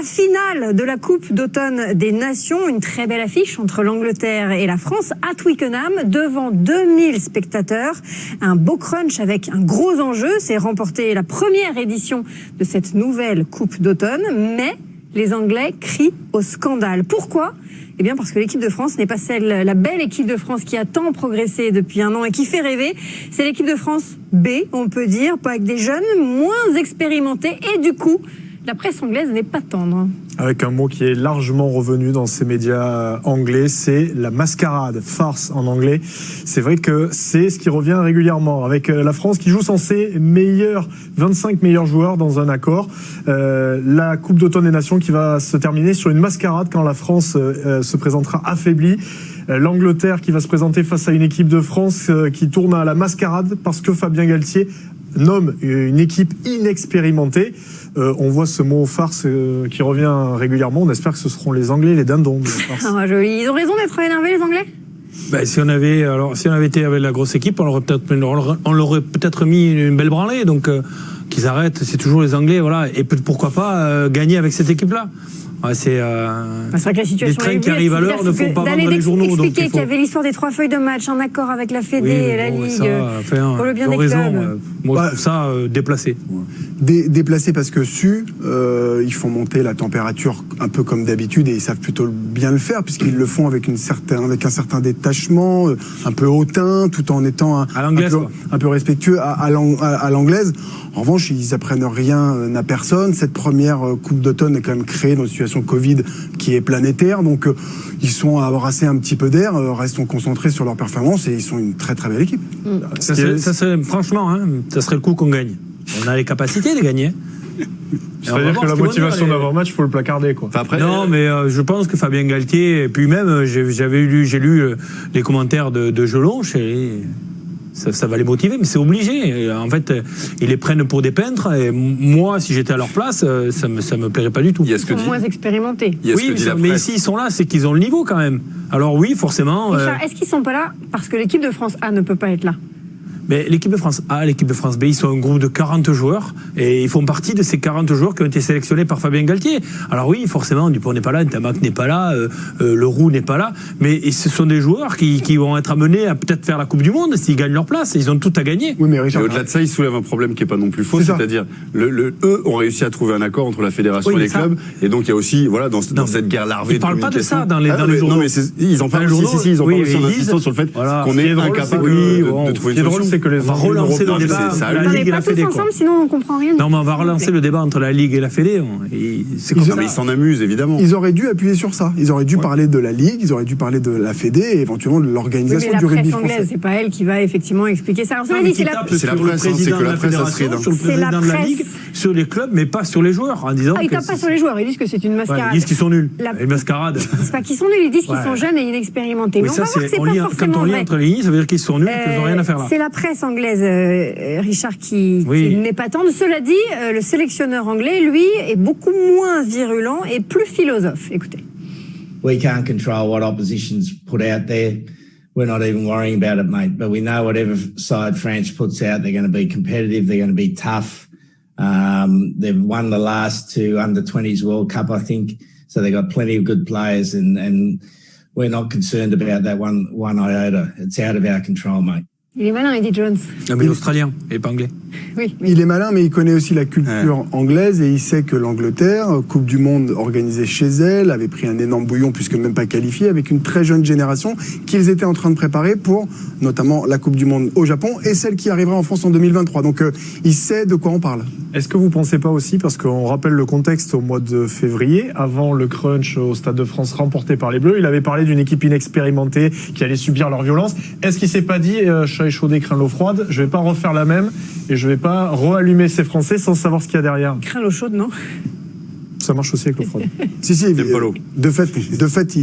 La finale de la Coupe d'automne des Nations, une très belle affiche entre l'Angleterre et la France à Twickenham, devant 2000 spectateurs. Un beau crunch avec un gros enjeu, c'est remporter la première édition de cette nouvelle Coupe d'automne, mais les Anglais crient au scandale. Pourquoi ? Eh bien parce que l'équipe de France n'est pas la belle équipe de France qui a tant progressé depuis un an et qui fait rêver. C'est l'équipe de France B, on peut dire, pas avec des jeunes, moins expérimentés, et du coup, la presse anglaise n'est pas tendre. Avec un mot qui est largement revenu dans ces médias anglais, c'est la mascarade, farce en anglais. C'est vrai que c'est ce qui revient régulièrement, avec la France qui joue sans ses 25 meilleurs joueurs dans un accord. La Coupe d'automne des Nations qui va se terminer sur une mascarade quand la France se présentera affaiblie. L'Angleterre qui va se présenter face à une équipe de France qui tourne à la mascarade parce que Fabien Galtier nomme une équipe inexpérimentée. On voit ce mot farce qui revient régulièrement. On espère que ce seront les Anglais, les dindons. Ah, joli. Ils ont raison d'être énervés, les Anglais ? Ben, si on avait été avec la grosse équipe, on l'aurait peut-être mis une belle branlée. Donc qu'ils arrêtent, c'est toujours les Anglais, voilà. Et pourquoi pas gagner avec cette équipe-là. Ouais, c'est vrai que la situation les trains qui arrivent à l'heure ne font pas vendre les journaux. Expliquer qu'il y avait l'histoire des 3 feuilles de match, un accord avec la Fédé et la Ligue, pour le bien des clubs. Moi, je trouve ça déplacé. Déplacé parce que ils font monter la température un peu comme d'habitude et ils savent plutôt bien le faire puisqu'ils le font avec un certain détachement, un peu hautain, tout en étant un peu respectueux à l'anglaise. En revanche, ils apprennent rien à personne. Cette première Coupe d'automne est quand même créée dans une situation Covid qui est planétaire, donc ils sont à brasser un petit peu d'air, restons concentrés sur leur performance et ils sont une très très belle équipe. Franchement, ça serait le coup qu'on gagne. On a les capacités de gagner. C'est-à-dire que la motivation d'avant-match, il faut le placarder, quoi. Après, non, mais je pense que Fabien Galtier, et puis même, j'ai lu les commentaires de Jelon, ça va les motiver, mais c'est obligé. En fait, ils les prennent pour des peintres, et moi, si j'étais à leur place, ça me plairait pas du tout. Ils sont moins expérimentés. Oui, mais s'ils sont là, c'est qu'ils ont le niveau quand même. Alors oui, forcément... Richard, est-ce qu'ils sont pas là parce que l'équipe de France A ne peut pas être là ? Mais l'équipe de France A, l'équipe de France B, ils sont un groupe de 40 joueurs et ils font partie de ces 40 joueurs qui ont été sélectionnés par Fabien Galtier. Alors oui, forcément, Dupont n'est pas là, Ntamak n'est pas là, Leroux n'est pas là, mais ce sont des joueurs qui vont être amenés à peut-être faire la Coupe du Monde s'ils gagnent leur place. Ils ont tout à gagner. Oui, mais Richard, au-delà de ça, ils soulèvent un problème qui n'est pas non plus faux, c'est-à-dire eux ont réussi à trouver un accord entre la fédération et les clubs, et donc il y a aussi dans cette guerre larvée. Ils parlent pas de ça dans les journaux. Non, mais ils en parlent aussi, ils en parlent aussi en insistant sur le fait qu'on est incapable de trouver une solution. C'est que les on va relancer le débat entre la Ligue et la Fédé. Ensemble, sinon on comprend rien. Non, mais on va relancer le débat entre la Ligue et la Fédé. C'est comme ça. Mais ils s'en amusent, évidemment. Ils auraient dû appuyer sur ça. Ils auraient dû parler de la Ligue, ils auraient dû parler de la Fédé et éventuellement de l'organisation du rugby français. La presse anglaise, c'est pas elle qui va effectivement expliquer ça. Alors, c'est la presse, c'est que la presse, ça serait sur le président de la Ligue, sur les clubs, mais pas sur les joueurs, en disant. Ils tapent pas sur les joueurs, ils disent que c'est une mascarade. Ils disent qu'ils sont nuls. Une mascarade. C'est pas qu'ils sont nuls, ils disent qu'ils sont jeunes et inexpérimentés. Mais on va voir que c'est pas forcément vrai. Quand on lit entre les lignes, ça veut dire qu'ils sont nuls, qu'ils n'ont rien à faire là. C'est la presse anglaise, Richard, qui n'est pas tendre. Cela dit, le sélectionneur anglais, lui, est beaucoup moins virulent et plus philosophe. Écoutez. We can't control what oppositions put out there. We're not even worrying about it, mate. But we know whatever side France puts out, they're going to be competitive, they're going to be tough. They've won the last 2 under-20s World Cup, I think. So they've got plenty of good players, and we're not concerned about that one iota. It's out of our control, mate. Il est malin, Eddie Jones. Non, mais l'Australien, il n'est pas anglais. Oui. Il est malin, mais il connaît aussi la culture anglaise et il sait que l'Angleterre, Coupe du Monde organisée chez elle, avait pris un énorme bouillon puisque même pas qualifiée, avec une très jeune génération qu'ils étaient en train de préparer pour notamment la Coupe du Monde au Japon et celle qui arrivera en France en 2023. Donc il sait de quoi on parle. Est-ce que vous pensez pas aussi, parce qu'on rappelle le contexte au mois de février, avant le crunch au Stade de France remporté par les Bleus, il avait parlé d'une équipe inexpérimentée qui allait subir leur violence. Est-ce qu'il s'est pas dit chat échaudé craint l'eau froide, je vais pas refaire la même et je vais pas rallumer ces Français sans savoir ce qu'il y a derrière? Craint l'eau chaude, non? Ça marche aussi avec l'eau froide. Si, de fait,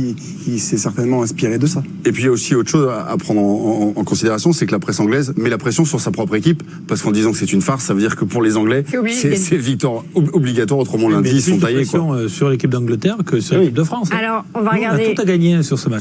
il s'est certainement inspiré de ça. Et puis il y a aussi autre chose à prendre en considération, c'est que la presse anglaise met la pression sur sa propre équipe, parce qu'en disant que c'est une farce, ça veut dire que pour les Anglais, c'est victoire obligatoire, autrement lundi, ils sont taillés. Sur l'équipe d'Angleterre que sur l'équipe de France. Alors, on va regarder. On a tout à gagner sur ce match.